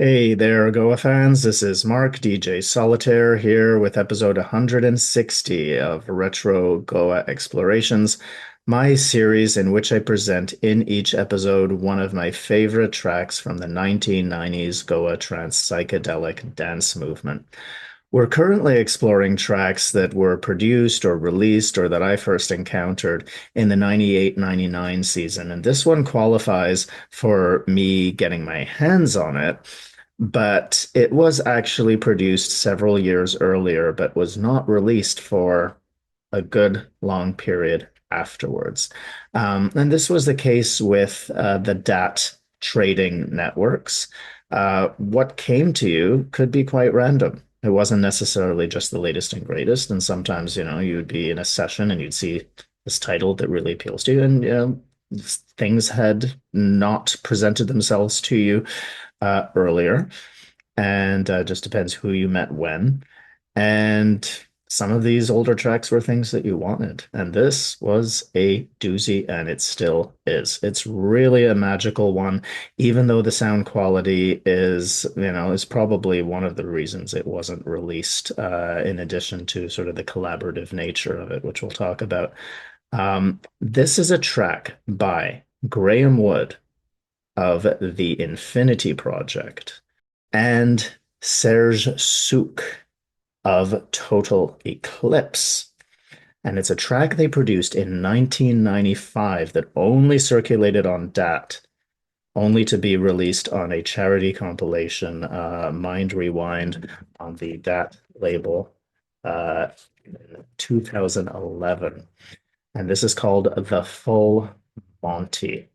Hey there, Goa fans. This is Mark, DJ Solitaire, here with episode 160 of Retro Goa Explorations, my series in which I present in each episode one of my favorite tracks from the 1990s Goa Trance psychedelic dance movement. We're currently exploring tracks that were produced or released or that I first encountered in the 98-99 season. And this one qualifies for me getting my hands on it, but it was actually produced several years earlier, but was not released for a good long period afterwards. And this was the case with the DAT trading networks. What came to you could be quite random. It wasn't necessarily just the latest and greatest. And sometimes, you'd be in a session and you'd see this title that really appeals to you, and things had not presented themselves to you earlier, and just depends who you met when. And some of these older tracks were things that you wanted, and this was a doozy, and it still is. It's really a magical one, even though the sound quality is probably one of the reasons it wasn't released, in addition to sort of the collaborative nature of it, which we'll talk about. This is a track by Graham Wood of the Infinity Project and Serge Souque of Total Eclipse. And it's a track they produced in 1995 that only circulated on DAT, only to be released on a charity compilation, Mind Rewind, on the DAT label, in 2011. And this is called The Full Monty.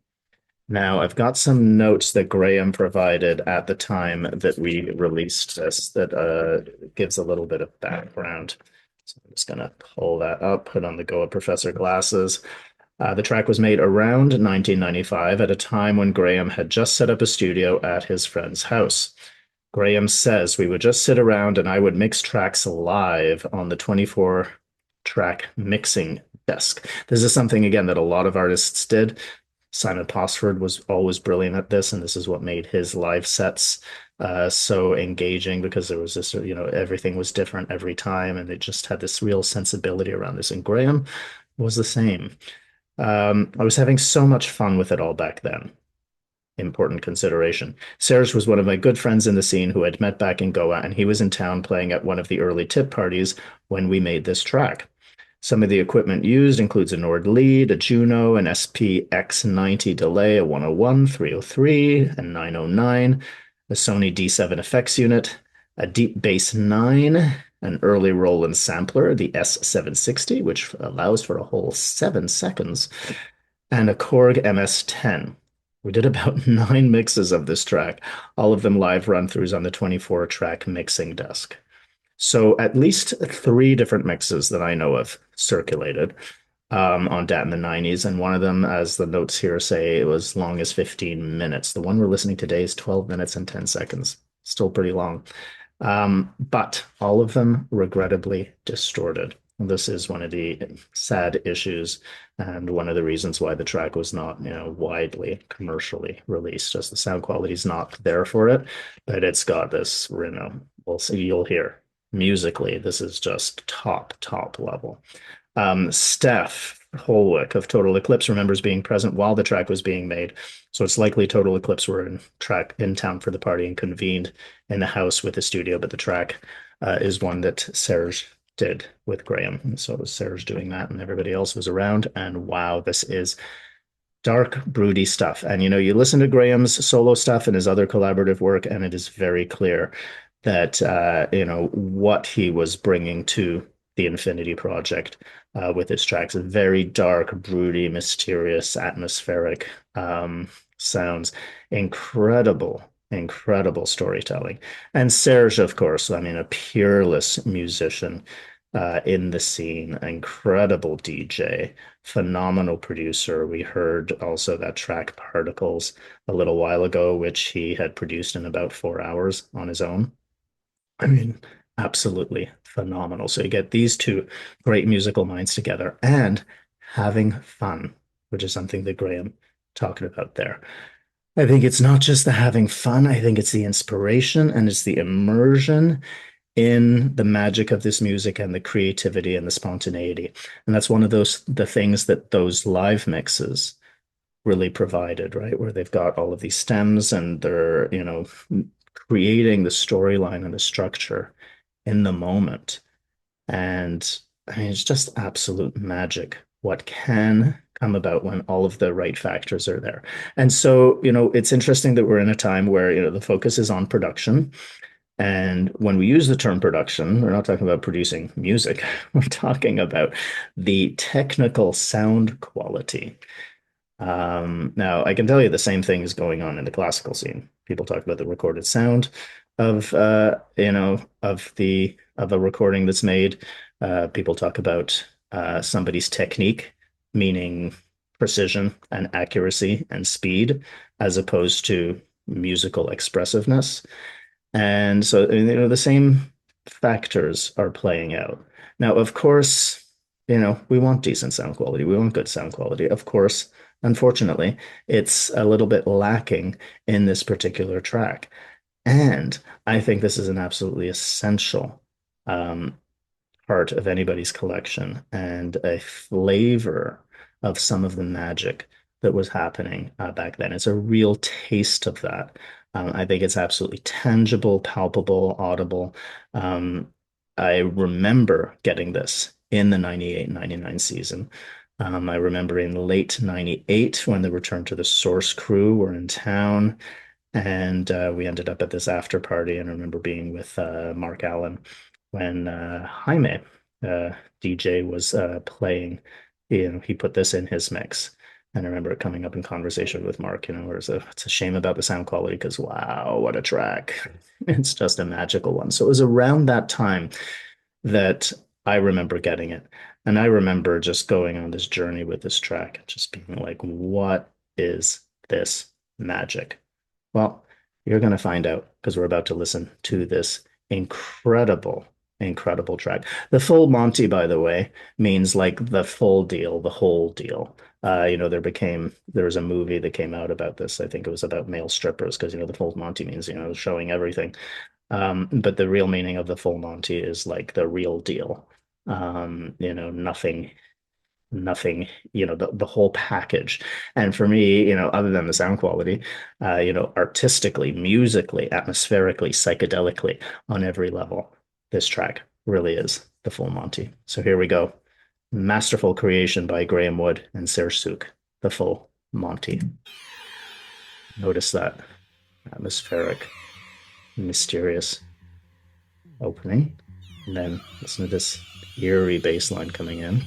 Now, I've got some notes that Graham provided at the time that we released this that gives a little bit of background. So I'm just going to pull that up, put on the Goa Professor glasses. The track was made around 1995 at a time when Graham had just set up a studio at his friend's house. Graham says we would just sit around and I would mix tracks live on the 24 track mixing desk. This is something, again, that a lot of artists did. Simon Posford was always brilliant at this, and this is what made his live sets so engaging, because there was this, everything was different every time, and it just had this real sensibility around this. And Graham was the same. I was having so much fun with it all back then. Important consideration. Serge was one of my good friends in the scene who I'd met back in Goa, and he was in town playing at one of the early tip parties when we made this track. Some of the equipment used includes a Nord lead, a Juno, an SPX90 delay, a 101, 303, and 909, a Sony D7 effects unit, a deep bass 9, an early Roland sampler, the S760, which allows for a whole 7 seconds, and a Korg MS-10. We did about 9 mixes of this track, all of them live run-throughs on the 24-track mixing desk. So at least 3 different mixes that I know of circulated on DAT in the 90s, and one of them, as the notes here say, it was long as 15 minutes. The one we're listening to today is 12 minutes and 10 seconds. Still pretty long. But all of them regrettably distorted. This is one of the sad issues, and one of the reasons why the track was not, widely commercially released, as the sound quality is not there for it. But it's got this, we'll see, you'll hear musically, this is just top level. Steph Holwick of Total Eclipse remembers being present while the track was being made. So it's likely Total Eclipse were in town for the party and convened in the house with the studio, but the track is one that Serge did with Graham. And so it was Serge doing that, and everybody else was around. And wow, this is dark, broody stuff. And you listen to Graham's solo stuff and his other collaborative work, and it is very clear that what he was bringing to the Infinity Project with his tracks. Very dark, broody, mysterious, atmospheric sounds. Incredible storytelling. And Serge, of course, I mean, a peerless musician in the scene, incredible DJ, phenomenal producer. We heard also that track Particles a little while ago, which he had produced in about 4 hours on his own. I mean, absolutely phenomenal. So you get these two great musical minds together and having fun, which is something that Graham talking about there. I think it's not just the having fun. I think it's the inspiration and it's the immersion in the magic of this music and the creativity and the spontaneity. And that's one of the things that those live mixes really provided, right? Where they've got all of these stems and they're, creating the storyline and the structure in the moment. And I mean, it's just absolute magic what can come about when all of the right factors are there. And so, it's interesting that we're in a time where, the focus is on production. And when we use the term production, we're not talking about producing music. We're talking about the technical sound quality. Now, I can tell you the same thing is going on in the classical scene. People talk about the recorded sound of of a recording that's made. People talk about somebody's technique, meaning precision and accuracy and speed, as opposed to musical expressiveness. And so, the same factors are playing out. Now, of course, we want decent sound quality. We want good sound quality. Of course, unfortunately, it's a little bit lacking in this particular track. And I think this is an absolutely essential um, part of anybody's collection and a flavor of some of the magic that was happening back then. It's a real taste of that. I think it's absolutely tangible, palpable, audible. Um, I remember getting this in the 98-99 season. I remember in late 98 when the Return to the Source crew were in town and we ended up at this after party. And I remember being with Mark Allen when Jaime, DJ, was playing. He put this in his mix. And I remember it coming up in conversation with Mark, where it's a shame about the sound quality because wow, what a track. It's just a magical one. So it was around that time that I remember getting it. And I remember just going on this journey with this track, just being like, what is this magic? Well, you're going to find out because we're about to listen to this incredible, incredible track. The full Monty, by the way, means like the full deal, the whole deal. There was a movie that came out about this. I think it was about male strippers because, the full Monty means, showing everything. But the real meaning of the full Monty is like the real deal. Nothing, the whole package. And for me, other than the sound quality, artistically, musically, atmospherically, psychedelically, on every level, this track really is the full Monty. So here we go. Masterful creation by Graham Wood and Serge Souque, the full Monty. Notice that atmospheric, mysterious opening. And then listen to this eerie bass line coming in.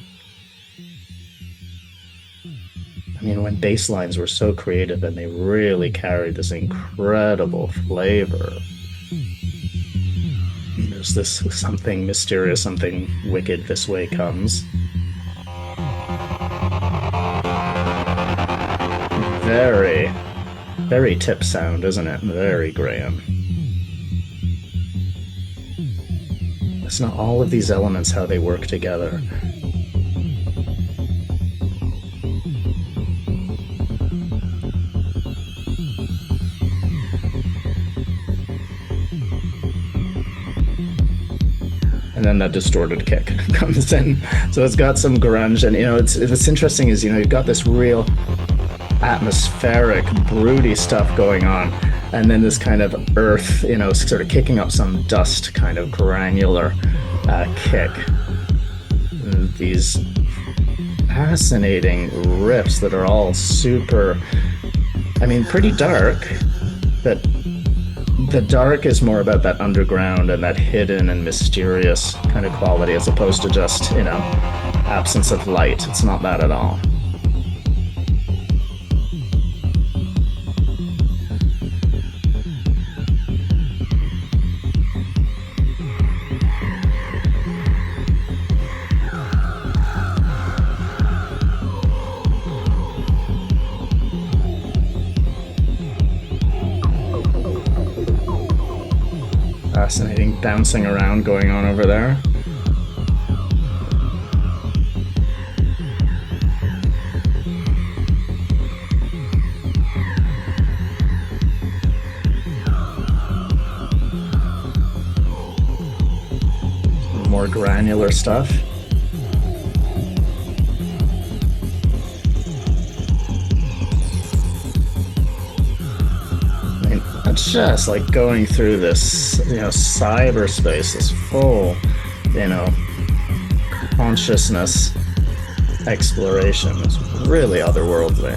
I mean, when bass lines were so creative and they really carried this incredible flavor. There's this something mysterious, something wicked this way comes. Very, very tip sound, isn't it? Very Graham. It's not all of these elements, how they work together. And then that distorted kick comes in. So it's got some grunge, and what's interesting is you've got this real atmospheric, broody stuff going on, and then this kind of earth, sort of kicking up some dust, kind of granular kick. And these fascinating riffs that are all super, pretty dark, but the dark is more about that underground and that hidden and mysterious kind of quality as opposed to just, absence of light. It's not that at all. Fascinating bouncing around going on over there. more granular stuff. I mean, it's just like going through this, cyberspace, this full, consciousness exploration. Is really otherworldly.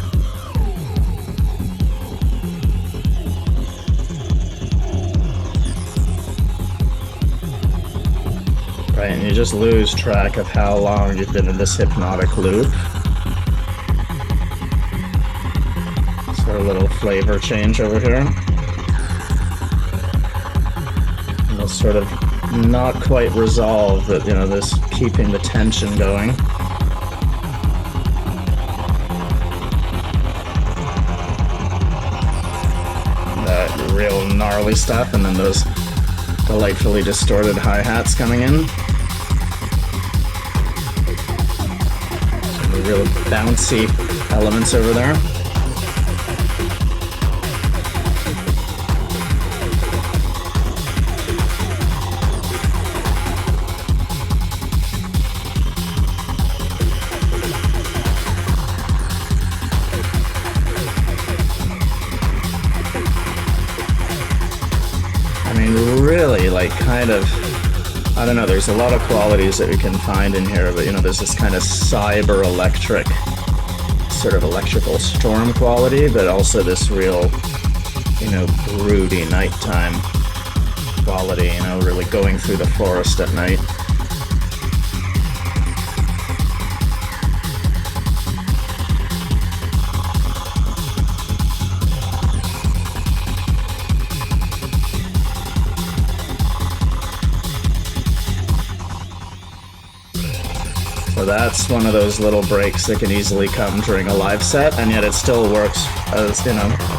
Right, and you just lose track of how long you've been in this hypnotic loop. Sort of a little flavor change over here. And it's sort of not quite resolved, but this keeping the tension going. That real gnarly stuff, and then those delightfully distorted hi-hats coming in. Some real bouncy elements over there. Really, like, kind of, I don't know, there's a lot of qualities that we can find in here, but there's this kind of cyber electric, sort of electrical storm quality, but also this real, broody nighttime quality, really going through the forest at night. So that's one of those little breaks that can easily come during a live set, and yet it still works as,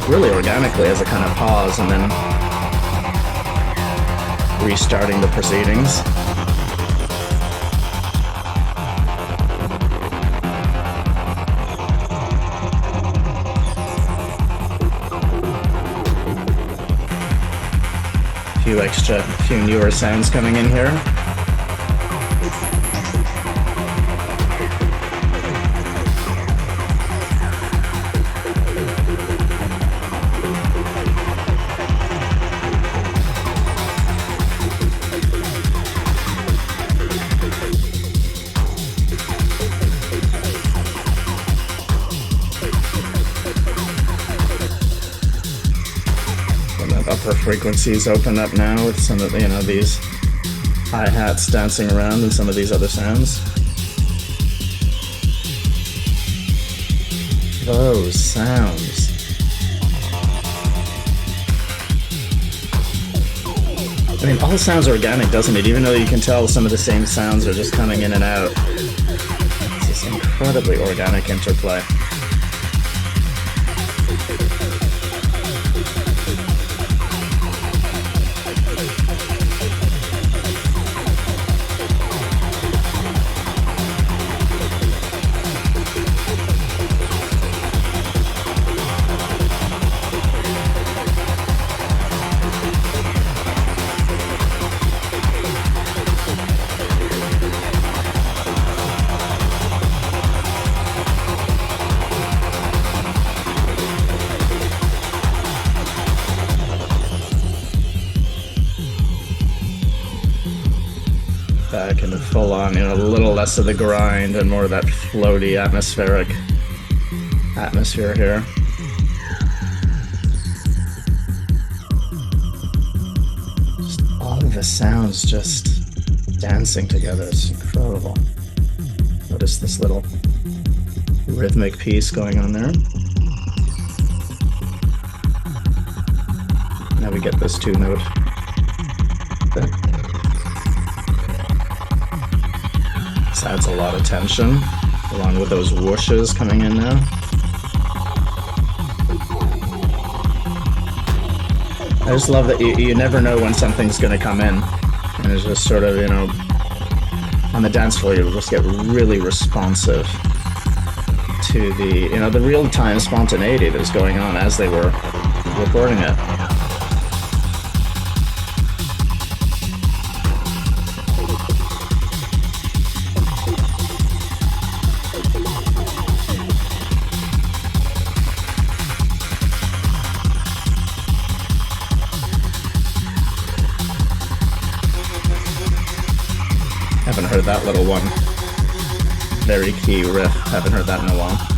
really organically as a kind of pause and then restarting the proceedings. A few newer sounds coming in here. Upper frequencies open up now with some of these hi-hats dancing around and some of these other sounds. Those sounds. I mean, all sounds organic, doesn't it? Even though you can tell some of the same sounds are just coming in and out. It's this incredibly organic interplay. Back into full on, a little less of the grind and more of that floaty atmospheric atmosphere here. Just all of the sounds just dancing together. It's incredible. Notice this little rhythmic piece going on there. Now we get this 2-note. This adds a lot of tension, along with those whooshes coming in now. I just love that you never know when something's going to come in. And it's just sort of, on the dance floor, you'll just get really responsive to the real-time spontaneity that's going on as they were recording it. heard that little one. Very key riff. Haven't heard that in a while.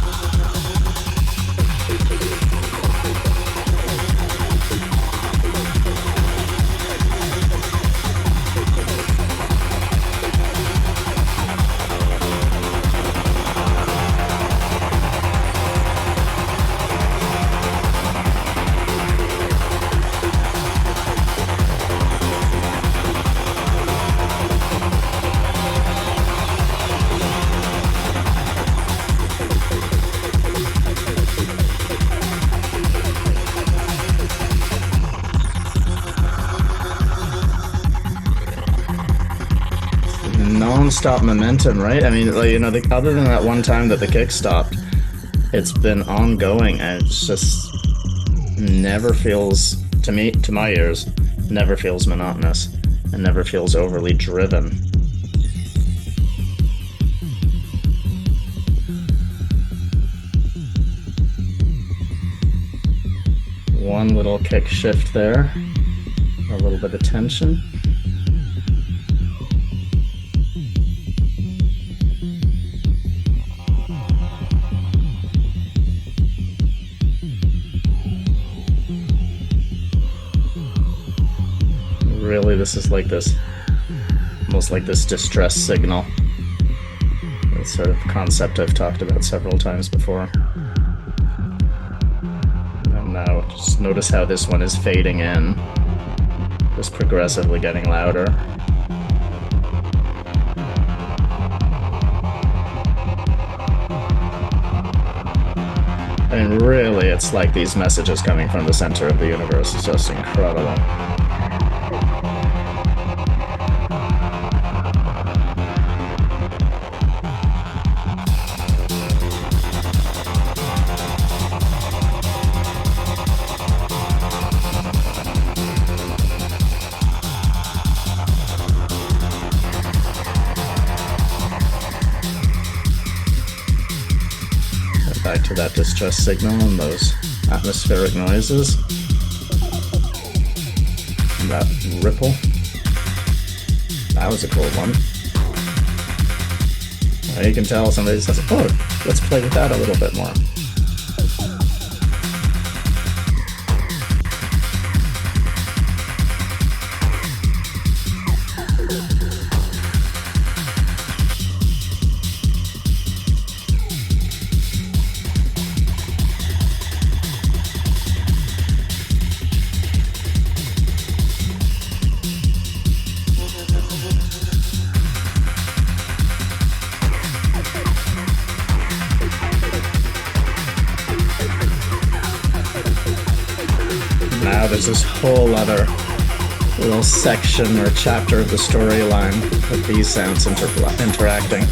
Non-stop momentum, right? I mean, like, other than that one time that the kick stopped, it's been ongoing, and it's just never feels, to me, to my ears, never feels monotonous and never feels overly driven. One little kick shift there, a little bit of tension. Really, this is like this, almost like this distress signal. That sort of concept I've talked about several times before. And now, just notice how this one is fading in, just progressively getting louder. I mean, really, it's like these messages coming from the center of the universe is just incredible. Back to that distress signal and those atmospheric noises. And that ripple. That was a cool one. You can tell somebody says, oh, let's play with that a little bit more. Now there's this whole other little section or chapter of the storyline with these sounds interacting.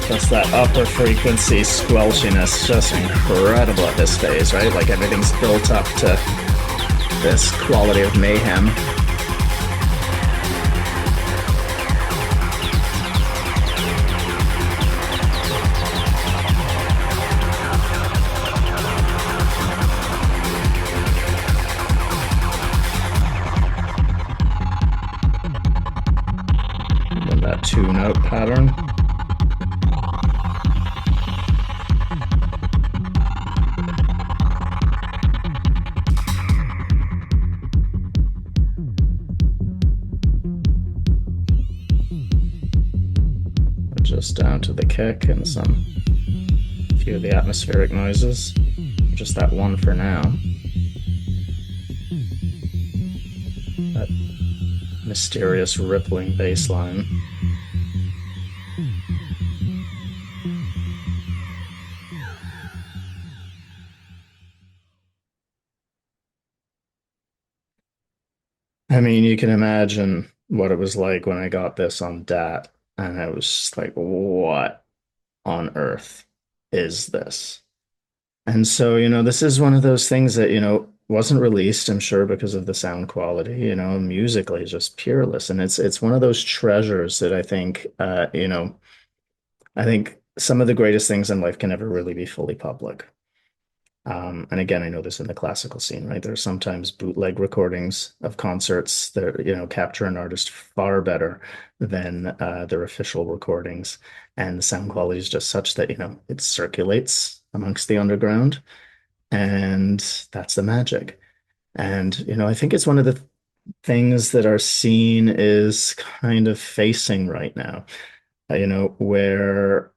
Just that upper frequency squelchiness, just incredible at this phase, right? Like everything's built up to this quality of mayhem. And then that two-note pattern. Just down to the kick and a few of the atmospheric noises. Just that one for now. That mysterious rippling bass line. I mean, you can imagine what it was like when I got this on DAT, and I was just like, what on earth is this? And so, this is one of those things that, wasn't released, I'm sure, because of the sound quality, musically it's just peerless. And it's one of those treasures that I think I think some of the greatest things in life can never really be fully public. And again, I know this in the classical scene, right? There are sometimes bootleg recordings of concerts that, capture an artist far better than their official recordings. And the sound quality is just such that, it circulates amongst the underground. And that's the magic. And, I think it's one of the things that our scene is kind of facing right now, where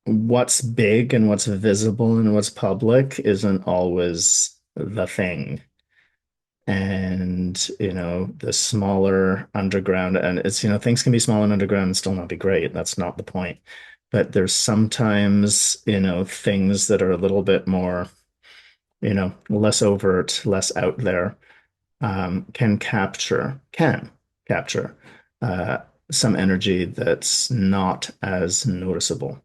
what's big and what's visible and what's public isn't always the thing. And, the smaller underground, and it's, things can be small and underground and still not be great. That's not the point. But there's sometimes, things that are a little bit more, less overt, less out there, can capture uh, some energy that's not as noticeable,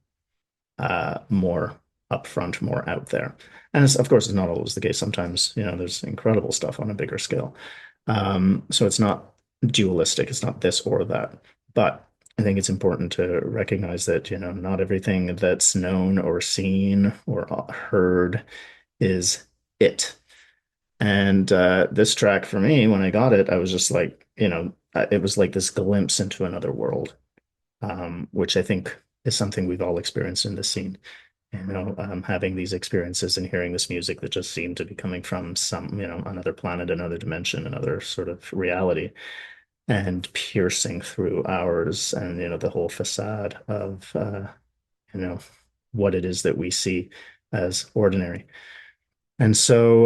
more upfront, more out there. And of course, it's not always the case. Sometimes, there's incredible stuff on a bigger scale. So it's not dualistic. It's not this or that. But I think it's important to recognize that, not everything that's known or seen or heard is it. And this track for me, when I got it, I was just like, it was like this glimpse into another world, which I think is something we've all experienced in this scene. Having these experiences and hearing this music that just seemed to be coming from some, another planet, another dimension, another sort of reality, and piercing through ours and, the whole facade of, you know, what it is that we see as ordinary. And so,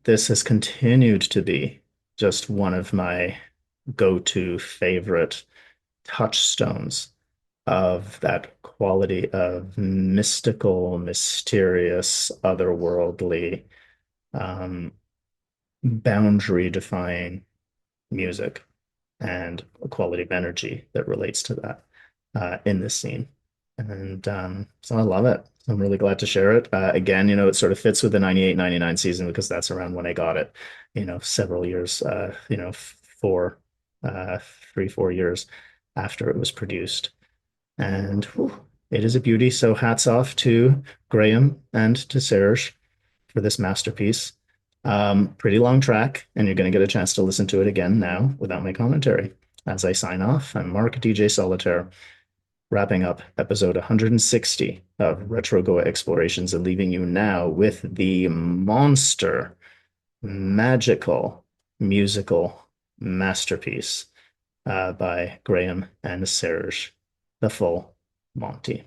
this has continued to be just one of my go-to favorite touchstones of that quality of mystical, mysterious, otherworldly, um, boundary-defying music and a quality of energy that relates to that in this scene. And so I love it. I'm really glad to share it. Again, it sort of fits with the 98, 99 season because that's around when I got it, several years, four, uh, 3, 4 years after it was produced. And whew, it is a beauty. So hats off to Graham and to Serge for this masterpiece. Pretty long track, and you're going to get a chance to listen to it again now without my commentary. As I sign off, I'm Mark DJ Solitaire, wrapping up episode 160 of Retro Goa Explorations and leaving you now with the monster, magical, musical masterpiece by Graham and Serge, the full Monty.